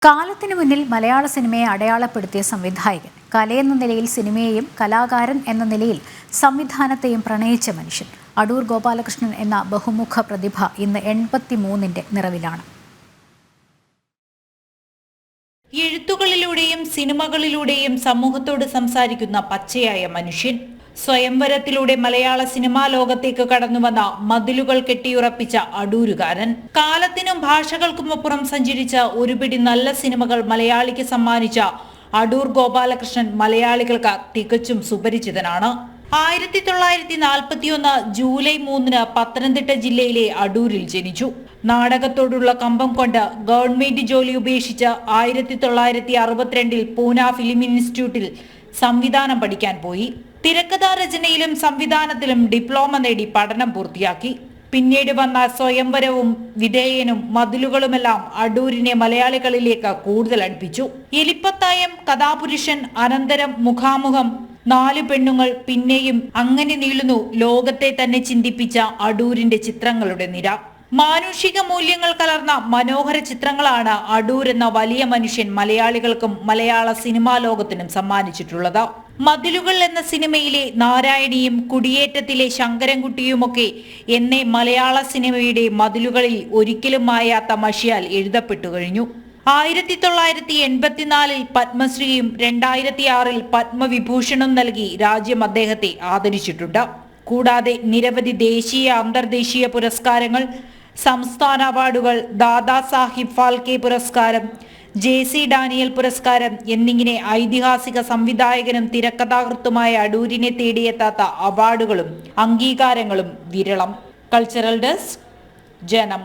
കാലത്തിനു മുന്നിൽ മലയാള സിനിമയെ അടയാളപ്പെടുത്തിയ സംവിധായകൻ, കലയെന്ന നിലയിൽ സിനിമയെയും കലാകാരൻ എന്ന നിലയിൽ സംവിധാനത്തെയും പ്രണയിച്ച മനുഷ്യൻ. അടൂർ ഗോപാലകൃഷ്ണൻ എന്ന ബഹുമുഖ പ്രതിഭ ഇന്ന് 83ന്റെ നിറവിലാണ്. എഴുത്തുകളിലൂടെയും സിനിമകളിലൂടെയും സമൂഹത്തോട് സംസാരിക്കുന്ന പച്ചയായ മനുഷ്യൻ. സ്വയംവരത്തിലൂടെ മലയാള സിനിമാ ലോകത്തേക്ക് കടന്നുവന്ന മതിലുകൾ കെട്ടിയുറപ്പിച്ച അടൂരുകാരൻ. കാലത്തിനും ഭാഷകൾക്കുമപ്പുറം സഞ്ചരിച്ച ഒരുപിടി നല്ല സിനിമകൾ മലയാളിക്ക് സമ്മാനിച്ച അടൂർ ഗോപാലകൃഷ്ണൻ മലയാളികൾക്ക് തികച്ചും സുപരിചിതനാണ്. 1941 ജൂലൈ 3 പത്തനംതിട്ട ജില്ലയിലെ അടൂരിൽ ജനിച്ചു. നാടകത്തോടുള്ള കമ്പം കൊണ്ട് ഗവൺമെന്റ് ജോലി ഉപേക്ഷിച്ച് 1962 പൂന ഫിലിം ഇൻസ്റ്റിറ്റ്യൂട്ടിൽ സംവിധാനം പഠിക്കാൻ പോയി. തിരക്കഥാരചനയിലും സംവിധാനത്തിലും ഡിപ്ലോമ നേടി പഠനം പൂർത്തിയാക്കി. പിന്നീട് വന്ന സ്വയംവരവും വിധേയനും മതിലുകളുമെല്ലാം അടൂരിനെ മലയാളികളിലേക്ക് കൂടുതൽ അടുപ്പിച്ചു. എലിപ്പത്തായം, കഥാപുരുഷൻ, അനന്തരം, മുഖാമുഖം, 4 പെണ്ണുങ്ങൾ, പിന്നെയും അങ്ങനെ നീളുന്നു ലോകത്തെ തന്നെ ചിന്തിപ്പിച്ച അടൂരിന്റെ ചിത്രങ്ങളുടെ നിര. മാനുഷിക മൂല്യങ്ങൾ കലർന്ന മനോഹര ചിത്രങ്ങളാണ് അടൂർ എന്ന വലിയ മനുഷ്യൻ മലയാളികൾക്കും മലയാള സിനിമാ ലോകത്തിനും സമ്മാനിച്ചിട്ടുള്ളത്. മതിലുകൾ എന്ന സിനിമയിലെ നാരായണിയും കുടിയേറ്റത്തിലെ ശങ്കരൻകുട്ടിയുമൊക്കെ എന്നേ മലയാള സിനിമയുടെ മതിലുകളിൽ ഒരിക്കലും മായാത്ത മഷിയാൽ എഴുതപ്പെട്ടു കഴിഞ്ഞു. 1984 പത്മശ്രീയും 2006 പത്മവിഭൂഷണും നൽകി രാജ്യം അദ്ദേഹത്തെ ആദരിച്ചിട്ടുണ്ട്. കൂടാതെ നിരവധി ദേശീയ അന്തർദേശീയ പുരസ്കാരങ്ങൾ, സംസ്ഥാന അവാർഡുകൾ, ദാദാ സാഹിബ് ഫാൽക്കെ പുരസ്കാരം, JC ഡാനിയൽ പുരസ്കാരം എന്നിങ്ങനെ ഐതിഹാസിക സംവിധായകനും തിരക്കഥാകൃത്തുമായ അടൂരിനെ തേടിയെത്താത്ത അവാർഡുകളും അംഗീകാരങ്ങളും വിരളം. കൾച്ചറൽ ഡെസ്ക്, ജനം.